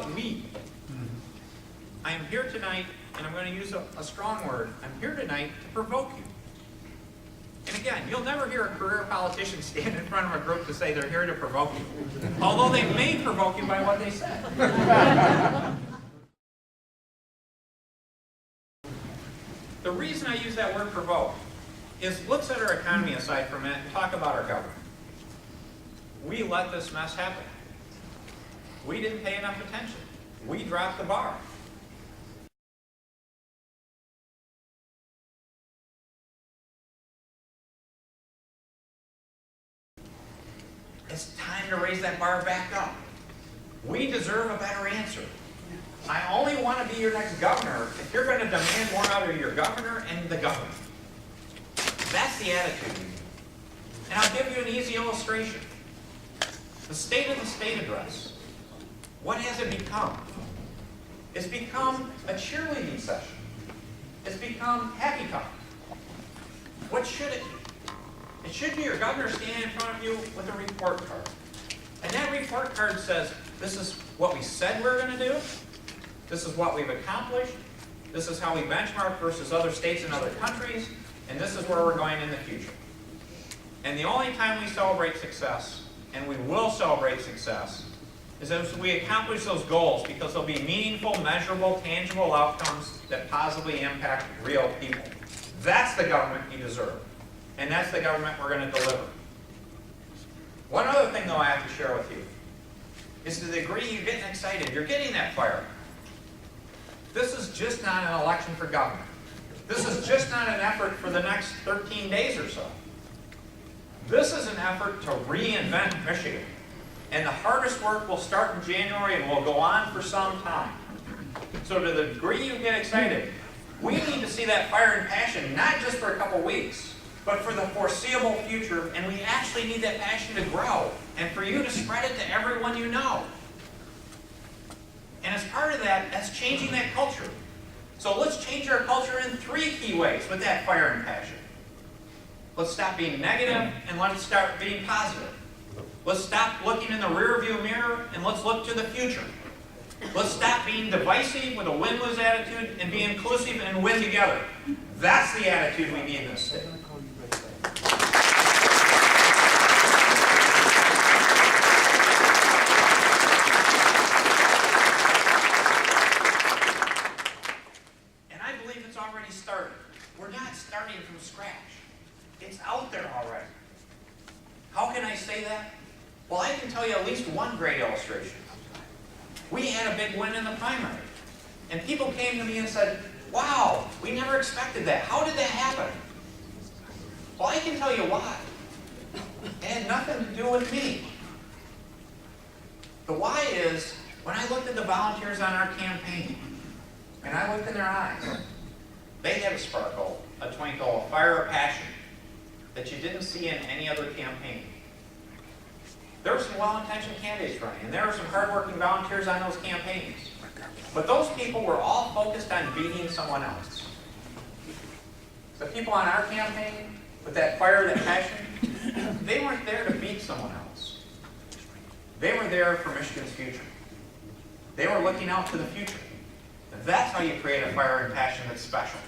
We. I am here tonight, and I'm going to use a strong word. I'm here tonight to provoke you. And again, you'll never hear a career politician stand in front of a group to say they're here to provoke you. Although they may provoke you by what they said. The reason I use that word provoke is let's set our economy aside for a minute and talk about our government. We let this mess happen. We didn't pay enough attention. We dropped the bar. It's time to raise that bar back up. We deserve a better answer. I only want to be your next governor if you're going to demand more out of your governor and the government. That's the attitude. And I'll give you an easy illustration. The State of the State address. What has it become? It's become a cheerleading session. It's become happy talk. What should it be? It should be your governor standing in front of you with a report card. And that report card says, this is what we said we're going to do. This is what we've accomplished. This is how we benchmark versus other states and other countries. And this is where we're going in the future. And the only time we celebrate success, and we will celebrate success, is as we accomplish those goals, because there'll be meaningful, measurable, tangible outcomes that positively impact real people. That's the government you deserve. And that's the government we're going to deliver. One other thing, though, I have to share with you is to the degree you're getting excited, you're getting that fire. This is just not an election for government. This is just not an effort for the next 13 days or so. This is an effort to reinvent Michigan. And the hardest work will start in January and will go on for some time. So to the degree you get excited, we need to see that fire and passion, not just for a couple weeks, but for the foreseeable future. And we actually need that passion to grow and for you to spread it to everyone you know. And as part of that, that's changing that culture. So let's change our culture in 3 key ways with that fire and passion. Let's stop being negative and let's start being positive. Let's stop looking in the rearview mirror and let's look to the future. Let's stop being divisive with a win-lose attitude and be inclusive and win together. That's the attitude we need in this state. And I believe it's already started. We're not starting from scratch. It's out there already. How can I say that? Well, I can tell you at least one great illustration. We had a big win in the primary. And people came to me and said, wow, we never expected that. How did that happen? Well, I can tell you why. It had nothing to do with me. The why is, when I looked at the volunteers on our campaign, and I looked in their eyes, they had a sparkle, a twinkle, a fire, a passion that you didn't see in any other campaign. There were some well-intentioned candidates running, and there were some hard-working volunteers on those campaigns. But those people were all focused on beating someone else. The people on our campaign, with that fire, that passion, they weren't there to beat someone else. They were there for Michigan's future. They were looking out to the future. And that's how you create a fire and passion that's special.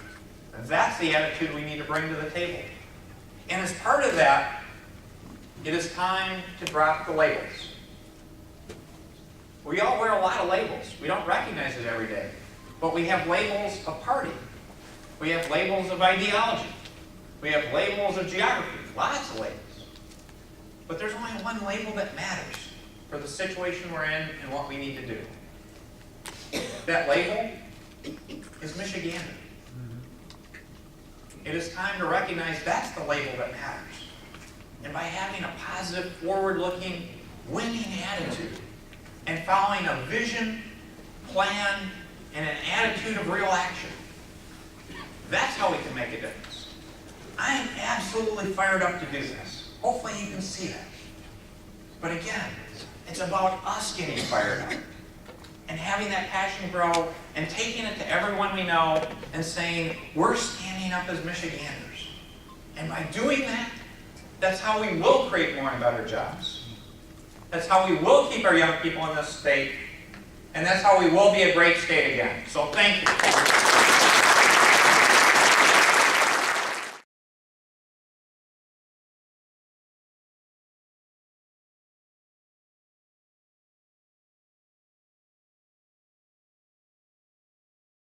And that's the attitude we need to bring to the table. And as part of that, it is time to drop the labels. We all wear a lot of labels. We don't recognize it every day. But we have labels of party. We have labels of ideology. We have labels of geography. Lots of labels. But there's only one label that matters for the situation we're in and what we need to do. That label is Michigander. It is time to recognize that's the label that matters. And by having a positive, forward-looking, winning attitude and following a vision, plan, and an attitude of real action, that's how we can make a difference. I am absolutely fired up to do this. Hopefully you can see that. But again, it's about us getting fired up and having that passion grow and taking it to everyone we know and saying, we're standing up as Michiganders. And by doing that, that's how we will create more and better jobs. That's how we will keep our young people in this state and that's how we will be a great state again. So thank you.